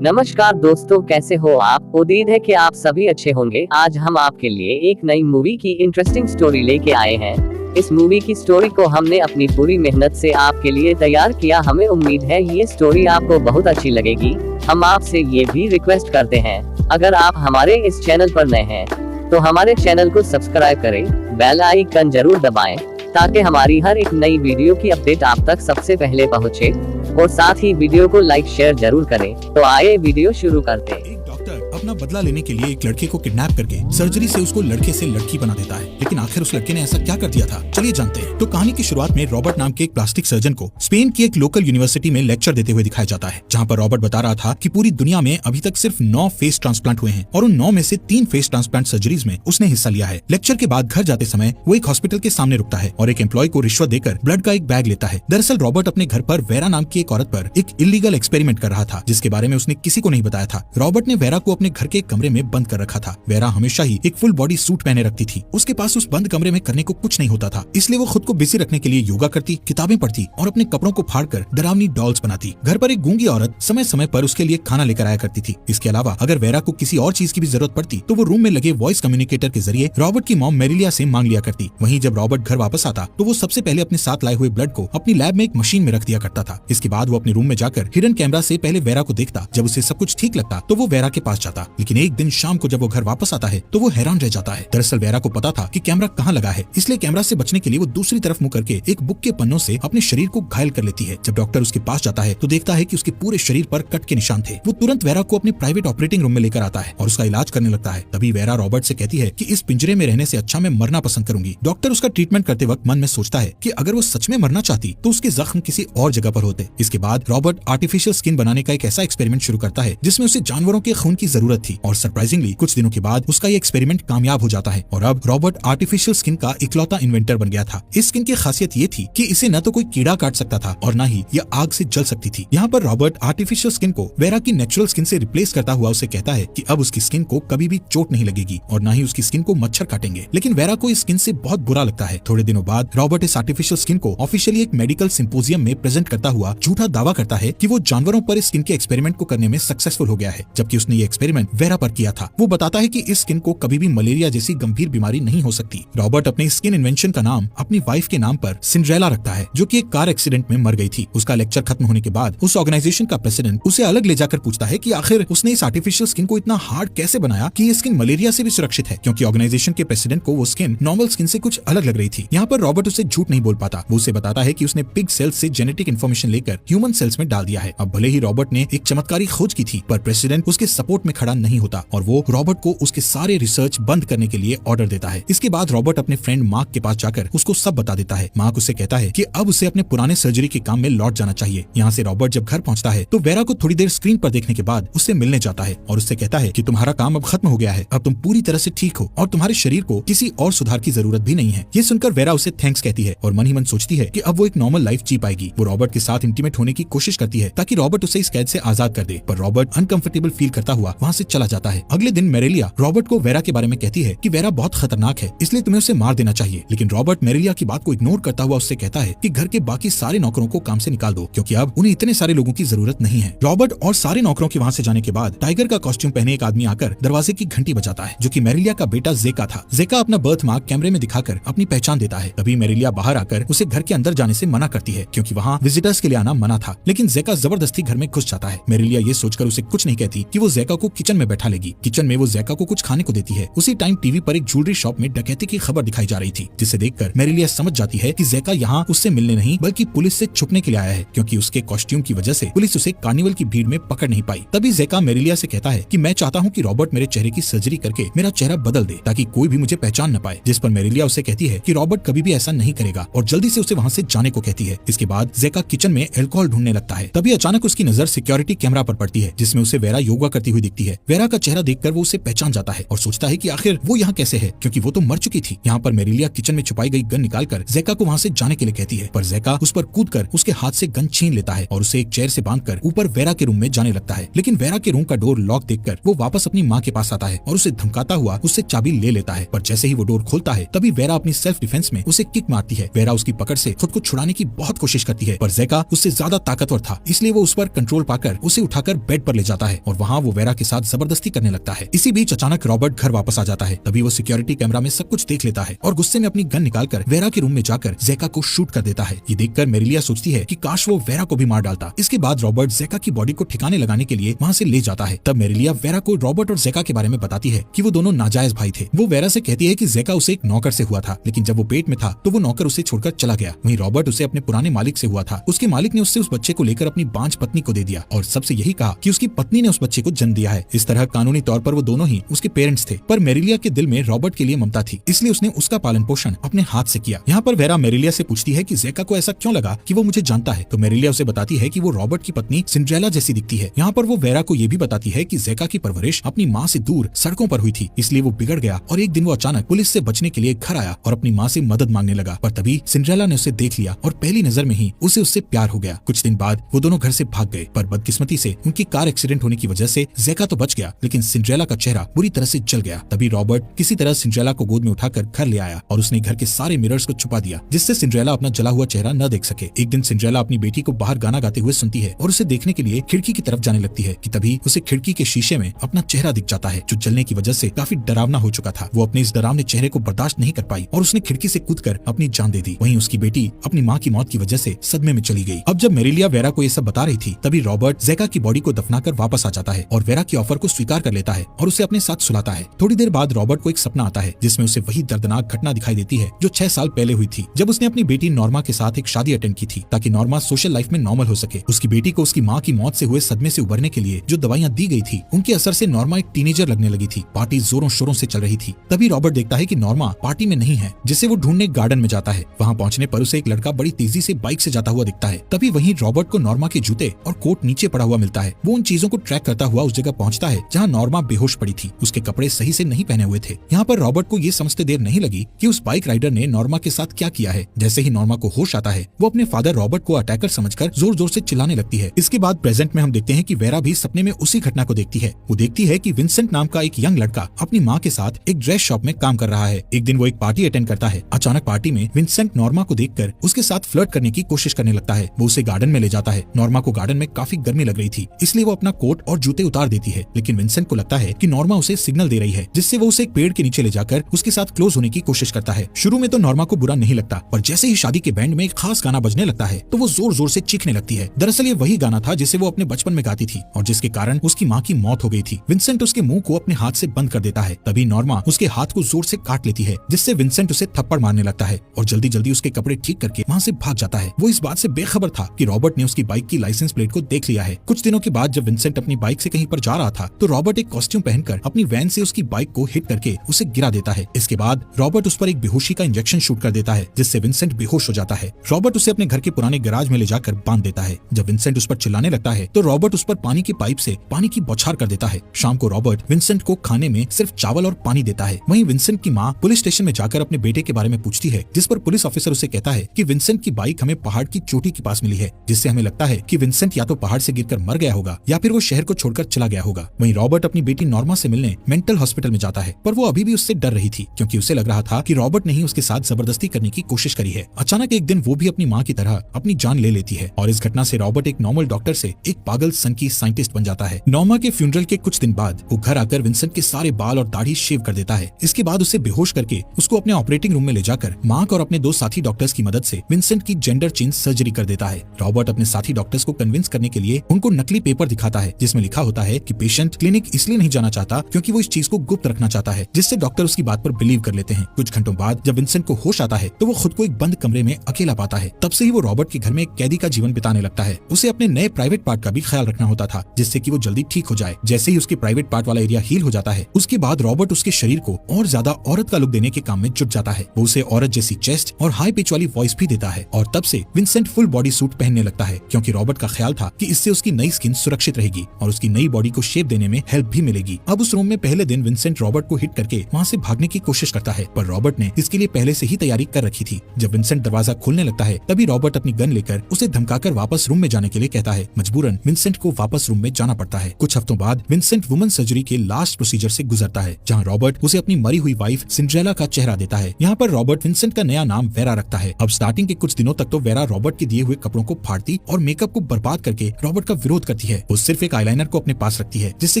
नमस्कार दोस्तों, कैसे हो आप? उम्मीद है कि आप सभी अच्छे होंगे। आज हम आपके लिए एक नई मूवी की इंटरेस्टिंग स्टोरी लेके आए हैं। इस मूवी की स्टोरी को हमने अपनी पूरी मेहनत से आपके लिए तैयार किया। हमें उम्मीद है ये स्टोरी आपको बहुत अच्छी लगेगी। हम आपसे ये भी रिक्वेस्ट करते हैं, अगर आप हमारे इस चैनल पर नए हैं तो हमारे चैनल को सब्सक्राइब करें, बेल आइकन जरूर दबाएं ताकि हमारी हर एक नई वीडियो की अपडेट आप तक सबसे पहले पहुंचे। और साथ ही वीडियो को लाइक शेयर जरूर करें। तो आइए वीडियो शुरू करते हैं। एक डॉक्टर अपना बदला लेने के लिए एक लड़के को किडनैप करके सर्जरी से उसको लड़के से लड़की बना देता है, लेकिन आखिर उस लड़के ने ऐसा क्या कर दिया था, चलिए जानते हैं। तो कहानी की शुरुआत में रॉबर्ट नाम के एक प्लास्टिक सर्जन को स्पेन की एक लोकल यूनिवर्सिटी में लेक्चर देते हुए दिखाया जाता है, जहाँ पर रॉबर्ट बता रहा था कि पूरी दुनिया में अभी तक सिर्फ 9 फेस ट्रांसप्लांट हुए हैं और उन 9 में से 3 फेस ट्रांसप्लांट सर्जरीज में उसने हिस्सा लिया है। लेक्चर के बाद घर जाते समय वो एक हॉस्पिटल के सामने रुकता है और एक एम्प्लॉय को रिश्वत देकर ब्लड का एक बैग लेता है। दरअसल रॉबर्ट अपने घर पर वेरा नाम की एक औरत पर एक इलीगल एक्सपेरिमेंट कर रहा था, जिसके बारे में उसने किसी को नहीं बताया था। रॉबर्ट ने वेरा को अपने घर के कमरे में बंद कर रखा था। वेरा हमेशा ही एक फुल बॉडी सूट पहने रखती थी। उसके पास उस बंद कमरे में करने को कुछ नहीं होता था, इसलिए वो खुद को बिजी रखने के लिए योगा करती, किताबें पढ़ती और अपने कपड़ों को फाड़कर डरावनी डॉल्स बनाती। घर पर एक गूंगी औरत समय समय पर उसके लिए खाना लेकर आया करती थी। इसके अलावा अगर वेरा को किसी और चीज की भी जरूरत पड़ती तो वो रूम में लगे वॉइस कम्युनिकेटर के जरिए रॉबर्ट की मॉम मेरिलिया से मांग लिया करती। वहीं जब रॉबर्ट घर वापस आता तो वो सबसे पहले अपने साथ लाए हुए ब्लड को अपनी लैब में एक मशीन में रख दिया करता था। इसके बाद वो अपने रूम में जाकर हिडन कैमरा से पहले वेरा को देखता। जब उसे सब कुछ ठीक लगता तो वो वेरा के पास जाता, लेकिन एक दिन शाम को जब वो घर वापस आता है तो वो हैरान रह जाता है। दरअसल वेरा को पता था कि कैमरा कहाँ लगा है, इसलिए कैमरा से बचने के लिए वो दूसरी तरफ मुंह करके एक बुक के पन्नों से अपने शरीर को घायल कर लेती है। जब डॉक्टर उसके पास जाता है तो देखता है कि उसके पूरे शरीर पर कट के निशान थे। वो तुरंत वेरा को अपने प्राइवेट ऑपरेटिंग रूम में लेकर आता है और उसका इलाज करने लगता है। तभी वेरा रॉबर्ट से कहती है कि इस पिंजरे में रहने से अच्छा मैं मरना पसंद करूंगी। डॉक्टर उसका ट्रीटमेंट करते वक्त मन में सोचता है कि अगर वो सच में मरना चाहती तो उसके जख्म किसी और जगह पर होते। इसके बाद रॉबर्ट आर्टिफिशियल स्किन बनाने का एक ऐसा एक्सपेरिमेंट शुरू करता है जिसमें उसे जानवरों के खून की जरूरत थी, और सरप्राइजिंगली कुछ दिनों के बाद उसका ये एक्सपेरिमेंट कामयाब हो जाता है और अब रॉबर्ट आर्टिफिशियल स्किन का इकलौता इन्वेंटर बन गया था। इस स्किन की खासियत ये थी कि इसे न तो कोई कीड़ा काट सकता था और न ही यह आग से जल सकती थी। यहाँ पर रॉबर्ट आर्टिफिशियल स्किन को वेरा की नेचुरल स्किन से रिप्लेस करता हुआ उसे कहता है कि अब उसकी स्किन को कभी भी चोट नहीं लगेगी और न ही उसकी स्किन को मच्छर काटेंगे। लेकिन वेरा को इस स्किन से बहुत बुरा लगता है। थोड़े दिनों बाद रॉबर्ट इस आर्टिफिशियल स्किन को ऑफिशियली एक मेडिकल सिंपोजियम में प्रेजेंट करता हुआ झूठा दावा करता है कि वो जानवरों पर इस स्किन के एक्सपेरिमेंट को करने में सक्सेसफुल हो गया है, जबकि उसने ये एक्सपेरिमेंट वेरा पर किया था। वो बताता है कि इस स्किन को कभी भी मलेरिया जैसी गंभीर बीमारी नहीं हो सकती। रॉबर्ट अपने स्किन इन्वेंशन का नाम अपनी वाइफ के नाम पर सिंड्रेला रखता है, जो कि एक कार एक्सीडेंट में मर गई थी। उसका लेक्चर खत्म होने के बाद उस ऑर्गेनाइजेशन का प्रेसिडेंट उसे अलग ले जाकर पूछता है कि आखिर उसने इस आर्टिफिशियल स्किन को इतना हार्ड कैसे बनाया कि ये स्किन मलेरिया से भी सुरक्षित है, क्योंकि ऑर्गेनाइजेशन के प्रेसिडेंट को वो स्किन नॉर्मल स्किन से कुछ अलग लग रही थी। यहाँ पर रॉबर्ट उसे झूठ नहीं बोल पाता। वो उसे बताता है कि उसने पिग सेल्स से जेनेटिक इन्फॉर्मेशन लेकर ह्यूमन सेल्स में डाल दिया है। अब भले ही रॉबर्ट ने एक चमत्कारी खोज की थी, पर प्रेसिडेंट उसके सपोर्ट में खड़ा नहीं होता और वो रॉबर्ट को उसके सारे रिसर्च बंद करने के लिए ऑर्डर देता है। इसके बाद रॉबर्ट अपने फ्रेंड मार्क के पास जाकर उसको सब बता देता है। मार्क उसे कहता है कि अब उसे अपने पुराने सर्जरी के काम में लौट जाना चाहिए। यहाँ से रॉबर्ट जब घर पहुँचता है तो वेरा को थोड़ी देर स्क्रीन पर देखने के बाद उससे मिलने जाता है और उससे कहता है कि तुम्हारा काम अब खत्म हो गया है, अब तुम पूरी तरह से ठीक हो और तुम्हारे शरीर को किसी और सुधार की जरूरत भी नहीं है। ये सुनकर वेरा उसे थैंक्स कहती है और मन ही मन सोचती है कि अब वो एक नॉर्मल लाइफ जी पाएगी। वो रॉबर्ट के साथ इंटीमेट होने की कोशिश करती है ताकि रॉबर्ट उसे इस कैद से आजाद कर दे, पर रॉबर्ट अनकंफर्टेबल फील करता हुआ वहाँ से चला जाता है। अगले दिन मेरिलिया रॉबर्ट को वेरा के बारे में कहती है कि वेरा बहुत खतरनाक है, इसलिए तुम्हें उसे मार देना चाहिए। लेकिन रॉबर्ट मेरिलिया की बात को इग्नोर करता हुआ उससे कहता है कि घर के बाकी सारे नौकरों को काम से निकाल दो, क्योंकि अब उन्हें इतने सारे लोगों की जरूरत नहीं है। रॉबर्ट और सारे नौकरों के वहाँ से जाने के बाद टाइगर का कॉस्ट्यूम पहने एक आदमी आकर दरवाजे की घंटी बजाता है, जो कि मेरिलिया का बेटा जेका था। जेका अपना बर्थ मार्क कैमरे में दिखाकर अपनी पहचान देता है। तभी मेरिलिया बाहर आकर उसे घर के अंदर जाने से मना करती है, क्योंकि वहाँ विजिटर्स के लिए आना मना था। लेकिन जेका जबरदस्ती घर में घुस जाता है। मेरिलिया ये सोचकर उसे कुछ नहीं कहती कि वो जेका को किचन में बैठा लेगी। किचन में वो जेका को कुछ खाने को देती है। उसी टाइम टीवी पर एक ज्वेलरी शॉप में डकैती की खबर दिखाई जा रही थी, जिसे देखकर मेरिलिया समझ जाती है कि जेका यहाँ उससे मिलने नहीं बल्कि पुलिस से छुपने के लिए आया है, क्योंकि उसके कॉस्ट्यूम की वजह से पुलिस उसे कार्निवल की भीड़ में पकड़ नहीं पाई। तभी जेका मेरिलिया से कहता है कि मैं चाहता हूँ कि रॉबर्ट मेरे चेहरे की सर्जरी करके मेरा चेहरा बदल दे ताकि कोई भी मुझे पहचान न पाए। जिस पर मेरिलिया उसे कहती है कि रॉबर्ट कभी भी ऐसा नहीं करेगा और जल्दी से उसे वहाँ से जाने को कहती है। इसके बाद जेका किचन में अल्कोहल ढूंढने लगता है। तभी अचानक उसकी नजर सिक्योरिटी कैमरा पर पड़ती है, जिसमें उसे वेरा योगा करती हुई दिखती है। है। वेरा का चेहरा देखकर वो उसे पहचान जाता है और सोचता है कि आखिर वो यहाँ कैसे है, क्योंकि वो तो मर चुकी थी। यहाँ पर मेरिलिया किचन में छुपाई गई गन निकालकर ज़ेका को वहाँ से जाने के लिए कहती है, पर ज़ेका उस पर कूदकर उसके हाथ से गन छीन लेता है और उसे एक चेयर से बांधकर ऊपर वेरा के रूम में जाने लगता है। लेकिन वेरा के रूम का डोर लॉक देखकर वो वापस अपनी माँ के पास आता है और उसे धमकाता हुआ उससे चाबी ले लेता है। पर जैसे ही वो डोर खोलता है तभी वेरा अपनी सेल्फ डिफेंस में उसे किक मारती है। वेरा उसकी पकड़ से खुद को छुड़ाने की बहुत कोशिश करती है, पर ज़ेका उससे ज्यादा ताकतवर था, इसलिए वो उस पर कंट्रोल पाकर उसे उठाकर बेड पर ले जाता है और वहाँ वो वेरा के साथ जबरदस्ती करने लगता है। इसी बीच अचानक रॉबर्ट घर वापस आ जाता है। तभी वो सिक्योरिटी कैमरा में सब कुछ देख लेता है और गुस्से में अपनी गन निकालकर वेरा के रूम में जाकर ज़ेका को शूट कर देता है। ये देखकर मेरिलिया सोचती है कि काश वो वेरा को भी मार डालता। इसके बाद रॉबर्ट ज़ेका की बॉडी को ठिकाने लगाने के लिए वहाँ से ले जाता है। तब मेरिलिया वेरा को रॉबर्ट और ज़ेका के बारे में बताती है कि वो दोनों नाजायज भाई थे। वो वेरा से कहती है कि ज़ेका उसे एक नौकर से हुआ था, लेकिन जब वो पेट में था तो वो नौकर उसे छोड़कर चला गया। वहीं रॉबर्ट उसे अपने पुराने मालिक से हुआ था। उसके मालिक ने उससे उस बच्चे को लेकर अपनी बांझ पत्नी को दे दिया और सबसे यही कहा कि उसकी पत्नी ने उस बच्चे को जन्म दिया है। इस तरह कानूनी तौर पर वो दोनों ही उसके पेरेंट्स थे, पर मेरिलिया के दिल में रॉबर्ट के लिए ममता थी, इसलिए उसने उसका पालन पोषण अपने हाथ से किया। यहाँ पर वेरा मेरिलिया से पूछती है कि ज़ेका को ऐसा क्यों लगा कि वो मुझे जानता है, तो मेरिलिया उसे बताती है कि वो रॉबर्ट की पत्नी सिंड्रेला जैसी दिखती है। यहाँ पर वो वेरा को ये भी बताती है कि ज़ेका की परवरिश अपनी माँ से दूर सड़कों पर हुई थी, इसलिए वो बिगड़ गया और एक दिन वो अचानक पुलिस से बचने के लिए घर आया और अपनी माँ से मदद मांगने लगा। पर तभी सिंड्रेला ने उसे देख लिया और पहली नजर में ही उसे उससे प्यार हो गया। कुछ दिन बाद वो दोनों घर से भाग गए, पर बदकिस्मती से उनकी कार एक्सीडेंट होने की वजह से ज़ेका तो बच गया, लेकिन सिंड्रेला का चेहरा बुरी तरह से जल गया। तभी रॉबर्ट किसी तरह सिंड्रेला को गोद में उठाकर घर ले आया और उसने घर के सारे मिरर्स को छुपा दिया, जिससे सिंड्रेला अपना जला हुआ चेहरा न देख सके। एक दिन सिंड्रेला अपनी बेटी को बाहर गाना गाते हुए सुनती है और उसे देखने के लिए खिड़की की तरफ जाने लगती है कि तभी उसे खिड़की के शीशे में अपना चेहरा दिख जाता है, जो जलने की वजह से काफी डरावना हो चुका था। वो अपने इस डरावने चेहरे को बर्दाश्त नहीं कर पाई और उसने खिड़की से कूदकर अपनी जान दे दी। वहीं उसकी बेटी अपनी माँ की मौत की वजह से सदमे में चली गई। अब जब मेरिलिया वेरा को ये सब बता रही थी तभी रॉबर्ट ज़ेका की बॉडी को दफनाकर वापस आ जाता है और वेरा की ऑफर को स्वीकार कर लेता है और उसे अपने साथ सुलाता है। थोड़ी देर बाद रॉबर्ट को एक सपना आता है जिसमें उसे वही दर्दनाक घटना दिखाई देती है जो 6 साल पहले हुई थी, जब उसने अपनी बेटी नॉर्मा के साथ एक शादी अटेंड की थी ताकि नॉर्मा सोशल लाइफ में नॉर्मल हो सके। उसकी बेटी को उसकी माँ की मौत से हुए सदमे से उबरने के लिए जो दवाइयाँ दी गई थी उनके असर से नॉर्मा एक टीनेजर लगने लगी थी। पार्टी जोरों शोरों से चल रही थी। तभी रॉबर्ट देखता है कि नॉर्मा पार्टी में नहीं है, जिसे वो ढूंढने गार्डन में जाता है। वहाँ पहुंचने पर उसे एक लड़का बड़ी तेजी से बाइक से जाता हुआ दिखता है। तभी वहीं रॉबर्ट को नॉर्मा के जूते और कोट नीचे पड़ा हुआ मिलता है। वो उन चीजों को ट्रैक करता हुआ उस जगह पहुंचता है जहाँ नॉर्मा बेहोश पड़ी थी। उसके कपड़े सही से नहीं पहने हुए थे। यहाँ पर रॉबर्ट को ये समझते देर नहीं लगी कि उस बाइक राइडर ने नॉर्मा के साथ क्या किया है। जैसे ही नॉर्मा को होश आता है वो अपने फादर रॉबर्ट को अटैकर समझकर जोर जोर से चिल्लाने लगती है। इसके बाद प्रेजेंट में हम देखते हैं कि वेरा भी सपने में उसी घटना को देखती है। वो देखती है कि विंसेंट नाम का एक यंग लड़का अपनी माँ के साथ एक ड्रेस शॉप में काम कर रहा है। एक दिन वो एक पार्टी अटेंड करता है। अचानक पार्टी में विंसेंट नॉर्मा को देखकर उसके साथ फ्लर्ट करने की कोशिश करने लगता है। वो उसे गार्डन में ले जाता है। नॉर्मा को गार्डन में काफी गर्मी लग रही थी, इसलिए वो अपना कोट और जूते उतार देती है, लेकिन विंसेंट को लगता है कि नॉर्मा उसे सिग्नल दे रही है, जिससे वो उसे एक पेड़ के नीचे ले जाकर उसके साथ क्लोज होने की कोशिश करता है। शुरू में तो नॉर्मा को बुरा नहीं लगता, पर जैसे ही शादी के बैंड में एक खास गाना बजने लगता है तो वो जोर जोर से चीखने लगती है। दरअसल ये वही गाना था जिसे वो अपने बचपन में गाती थी और जिसके कारण उसकी माँ की मौत हो गई थी। विंसेंट उसके मुंह को अपने हाथ से बंद कर देता है। तभी नॉर्मा उसके हाथ को जोर से काट लेती है, जिससे विंसेंट उसे थप्पड़ मारने लगता है और जल्दी जल्दी उसके कपड़े ठीक करके वहाँ से भाग जाता है। वो इस बात से बेखबर था कि रॉबर्ट ने उसकी बाइक की लाइसेंस प्लेट को देख लिया है। कुछ दिनों के बाद जब विंसेंट अपनी बाइक से कहीं पर जा रहा था तो रॉबर्ट एक कॉस्ट्यूम पहनकर अपनी वैन से उसकी बाइक को हिट करके उसे गिरा देता है। इसके बाद रॉबर्ट उस पर एक बेहोशी का इंजेक्शन शूट कर देता है, जिससे विंसेंट बेहोश हो जाता है। रॉबर्ट उसे अपने घर के पुराने गैराज में ले जाकर बांध देता है। जब विंसेंट उस पर चिल्लाने लगता है तो रॉबर्ट उस पर पानी की पाइप से पानी की बौछार कर देता है। शाम को रॉबर्ट विंसेंट को खाने में सिर्फ चावल और पानी देता है। वहीं विंसेंट की माँ पुलिस स्टेशन में जाकर अपने बेटे के बारे में पूछती है, जिस पर पुलिस ऑफिसर उसे कहता है कि विंसेंट की बाइक हमें पहाड़ की चोटी के पास मिली है, जिससे हमें लगता है कि विंसेंट या तो पहाड़ से गिरकर मर गया होगा या फिर वो शहर को छोड़कर चला गया होगा। वहीं रॉबर्ट अपनी बेटी नॉर्मा से मिलने मेंटल हॉस्पिटल में जाता है, पर वो अभी भी उससे डर रही थी क्योंकि उसे लग रहा था कि रॉबर्ट ने ही उसके साथ जबरदस्ती करने की कोशिश करी है। अचानक एक दिन वो भी अपनी माँ की तरह अपनी जान ले लेती है और इस घटना से रॉबर्ट एक नॉर्मल डॉक्टर से एक पागल सनकी साइंटिस्ट बन जाता है। नॉर्मा के फ्यूनरल के कुछ दिन बाद वो घर आकर विंसेंट के सारे बाल और दाढ़ी शेव कर देता है। इसके बाद उसे बेहोश करके उसको अपने ऑपरेटिंग रूम में ले जाकर मार्क और अपने 2 साथी डॉक्टर्स की मदद से विंसेंट की जेंडर चेंज सर्जरी कर देता है। रॉबर्ट अपने साथी डॉक्टर्स को कन्विंस करने के लिए उनको नकली पेपर दिखाता है जिसमें लिखा होता है कि पेशेंट क्लिनिक इसलिए नहीं जाना चाहता क्योंकि वो इस चीज को गुप्त रखना चाहता है, जिससे डॉक्टर उसकी बात पर बिलीव कर लेते हैं। कुछ घंटों बाद जब विंसेंट को होश आता है तो वो खुद को एक बंद कमरे में अकेला पाता है। तब से ही वो रॉबर्ट के घर में एक कैदी का जीवन बिताने लगता है। उसे अपने नए प्राइवेट पार्ट का भी ख्याल रखना होता था, जिससे कि वो जल्दी ठीक हो जाए। जैसे ही उसके प्राइवेट पार्ट वाला एरिया हील हो जाता है उसके बाद रॉबर्ट उसके शरीर को और ज्यादा औरत का लुक देने के काम में जुट जाता है। वो उसे औरत जैसी चेस्ट और हाई पिच वाली वॉइस भी देता है और तब से विंसेंट फुल बॉडी सूट पहनने लगता है क्योंकि रॉबर्ट का ख्याल था कि इससे उसकी नई स्किन सुरक्षित रहेगी और उसकी नई बॉडी को शेप शेप देने में हेल्प भी मिलेगी। अब उस रूम में पहले दिन विंसेंट रॉबर्ट को हिट करके वहाँ से भागने की कोशिश करता है, पर रॉबर्ट ने इसके लिए पहले से ही तैयारी कर रखी थी। जब विंसेंट दरवाजा खोलने लगता है तभी रॉबर्ट अपनी गन लेकर उसे धमकाकर वापस रूम में जाने के लिए कहता है। मजबूरन विंसेंट को वापस रूम में जाना पड़ता है। कुछ हफ्तों बाद विंसेंट वुमन सर्जरी के लास्ट प्रोसीजर से गुजरता है, जहाँ रॉबर्ट उसे अपनी मरी हुई वाइफ सिंड्रेला का चेहरा देता है। यहाँ पर रॉबर्ट विंसेंट का नया नाम वेरा रखता है। अब स्टार्टिंग के कुछ दिनों तक तो वेरा रॉबर्ट के दिए हुए कपड़ों को फाड़ती और मेकअप को बर्बाद करके रॉबर्ट का विरोध करती है। वो सिर्फ एक आईलाइनर को अपने पास रखती है जिससे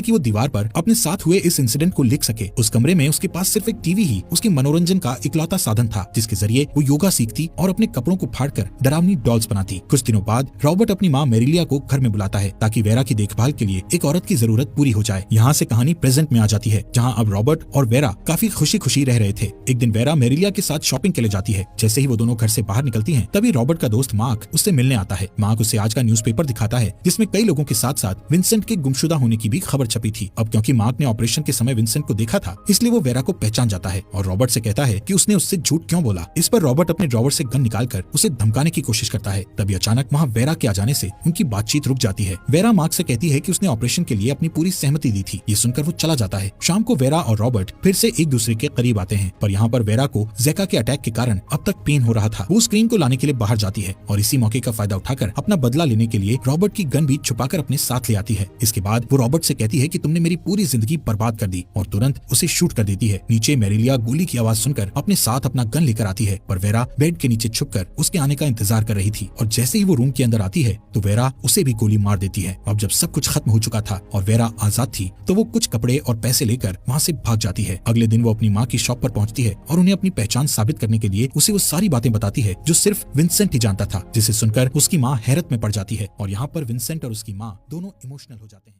कि वो दीवार पर अपने साथ हुए इस इंसिडेंट को लिख सके। उस कमरे में उसके पास सिर्फ एक टीवी ही उसके मनोरंजन का इकलौता साधन था, जिसके जरिए वो योगा सीखती और अपने कपड़ों को फाड़कर डरावनी डॉल्स बनाती। कुछ दिनों बाद रॉबर्ट अपनी माँ मेरिलिया को घर में बुलाता है ताकि वेरा की देखभाल के लिए एक औरत की जरूरत पूरी हो जाए। यहाँ से कहानी प्रेजेंट में आ जाती है, जहाँ अब रॉबर्ट और वेरा काफी खुशी खुशी रह रहे थे। एक दिन वेरा मेरिलिया के साथ शॉपिंग के लिए जाती है। जैसे ही वो दोनों घर से बाहर निकलती हैं, तभी रॉबर्ट का दोस्त मार्क उससे मिलने आता है। मार्क उसे आज का न्यूज़पेपर दिखाता है जिसमें कई लोगों के साथ साथ विंसेंट के गुमशुदा होने की भी खबर छपी थी। अब क्योंकि मार्क ने ऑपरेशन के समय विंसेंट को देखा था, इसलिए वो वेरा को पहचान जाता है और रॉबर्ट से कहता है कि उसने उससे झूठ क्यों बोला। इस पर रॉबर्ट अपने ड्रॉवर से गन निकालकर उसे धमकाने की कोशिश करता है। तभी अचानक वहाँ वेरा के आ जाने से उनकी बातचीत रुक जाती है। वेरा मार्क से कहती है कि उसने ऑपरेशन के लिए अपनी पूरी सहमति दी थी। ये सुनकर वो चला जाता है। शाम को वेरा और रॉबर्ट फिर से एक दूसरे के करीब आते हैं, पर यहाँ पर वेरा को ज़ेका के अटैक के कारण अब तक पेन हो रहा था। वो स्क्रीन को लाने के लिए बाहर जाती है और इसी मौके का फायदा उठाकर अपना बदला लेने के लिए रॉबर्ट की गन भी छुपाकर अपने साथ ले आती है। इसके बाद वो रॉबर्ट से कहती है कि तुमने मेरी पूरी जिंदगी बर्बाद कर दी और तुरंत उसे शूट कर देती है। नीचे मेरिलिया गोली की आवाज सुनकर अपने साथ अपना गन लेकर आती है, पर वेरा बेड के नीचे छुपकर उसके आने का इंतजार कर रही थी और जैसे ही वो रूम के अंदर आती है तो वेरा उसे भी गोली मार देती है। अब जब सब कुछ खत्म हो चुका था और वेरा आजाद थी तो वो कुछ कपड़े और पैसे लेकर वहाँ से भाग जाती है। अगले दिन वो अपनी माँ की शॉप पर पहुंचती है और उन्हें अपनी पहचान साबित करने के लिए उसे वो सारी बातें बताती है जो सिर्फ विंसेंट ही जानता था, जिसे सुनकर उसकी माँ हैरत में पड़ जाती है और यहाँ पर विंसेंट और उसकी माँ दोनों इमोशनल हो जाते हैं।